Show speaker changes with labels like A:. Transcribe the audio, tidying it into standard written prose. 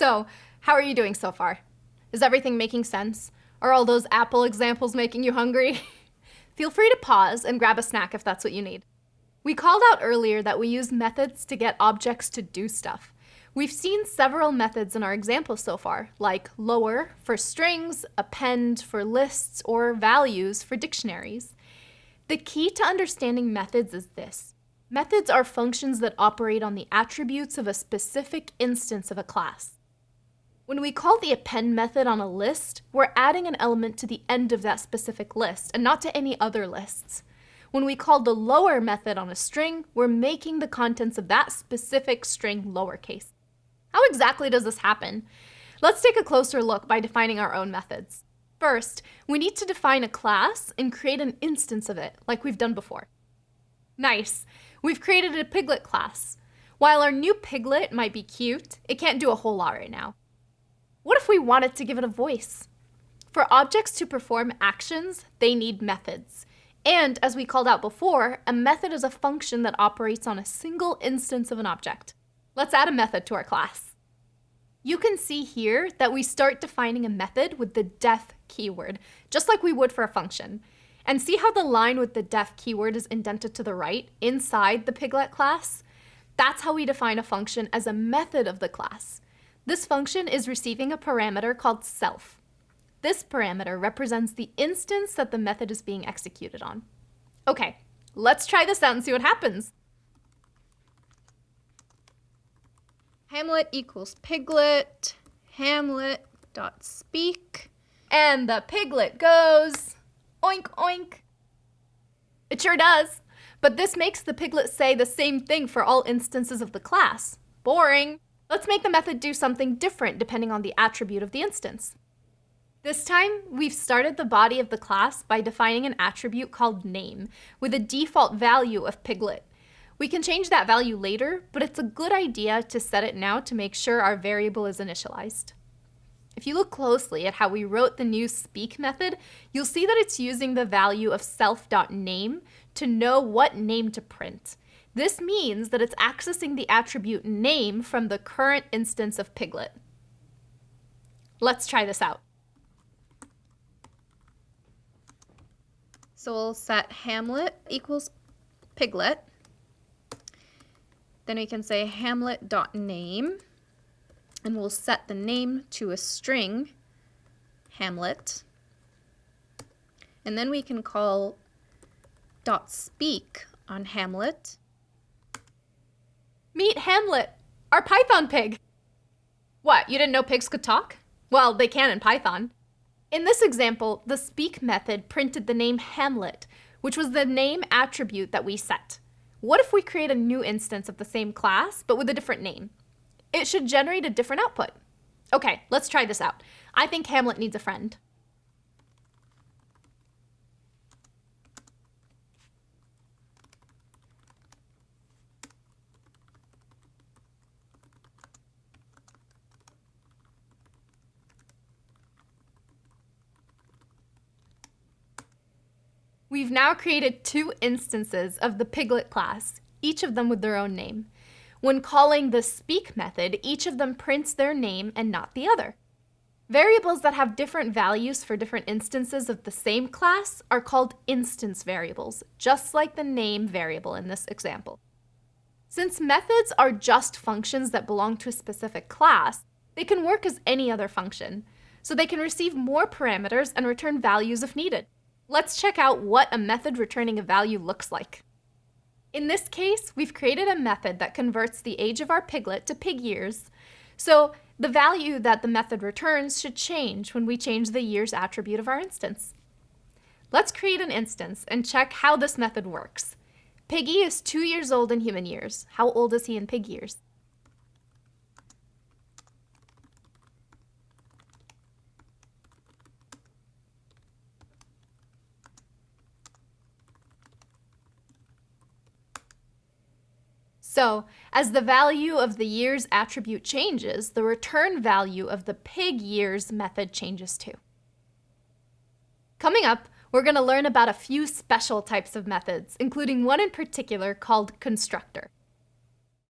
A: So, how are you doing so far? Is everything making sense? Are all those apple examples making you hungry? Feel free to pause and grab a snack if that's what you need. We called out earlier that we use methods to get objects to do stuff. We've seen several methods in our examples so far, like lower for strings, append for lists, or values for dictionaries. The key to understanding methods is this. Methods are functions that operate on the attributes of a specific instance of a class. When we call the append method on a list, we're adding an element to the end of that specific list and not to any other lists. When we call the lower method on a string, we're making the contents of that specific string lowercase. How exactly does this happen? Let's take a closer look by defining our own methods. First, we need to define a class and create an instance of it, like we've done before. Nice! We've created a Piglet class. While our new Piglet might be cute, it can't do a whole lot right now. What if we wanted to give it a voice? For objects to perform actions, they need methods. And, as we called out before, a method is a function that operates on a single instance of an object. Let's add a method to our class. You can see here that we start defining a method with the def keyword, just like we would for a function. And see how the line with the def keyword is indented to the right, inside the Piglet class? That's how we define a function as a method of the class. This function is receiving a parameter called self. This parameter represents the instance that the method is being executed on. Okay, let's try this out and see what happens. Hamlet equals Piglet, Hamlet.speak, and the Piglet goes oink oink. It sure does, but this makes the Piglet say the same thing for all instances of the class. Boring. Let's make the method do something different depending on the attribute of the instance. This time, we've started the body of the class by defining an attribute called name with a default value of Piglet. We can change that value later, but it's a good idea to set it now to make sure our variable is initialized. If you look closely at how we wrote the new speak method, you'll see that it's using the value of self.name to know what name to print. This means that it's accessing the attribute name from the current instance of Piglet. Let's try this out. So we'll set Hamlet equals Piglet. Then we can say Hamlet.name, and we'll set the name to a string, Hamlet. And then we can call .speak on Hamlet. Meet Hamlet, our Python pig. What, you didn't know pigs could talk? Well, they can in Python. In this example, the speak method printed the name Hamlet, which was the name attribute that we set. What if we create a new instance of the same class, but with a different name? It should generate a different output. Okay, let's try this out. I think Hamlet needs a friend. We've now created two instances of the Piglet class, each of them with their own name. When calling the speak method, each of them prints their name and not the other. Variables that have different values for different instances of the same class are called instance variables, just like the name variable in this example. Since methods are just functions that belong to a specific class, they can work as any other function, so they can receive more parameters and return values if needed. Let's check out what a method returning a value looks like. In this case, we've created a method that converts the age of our Piglet to pig years. So the value that the method returns should change when we change the years attribute of our instance. Let's create an instance and check how this method works. Piggy is 2 years old in human years. How old is he in pig years? So, as the value of the years attribute changes, the return value of the pig years method changes too. Coming up, we're going to learn about a few special types of methods, including one in particular called constructor.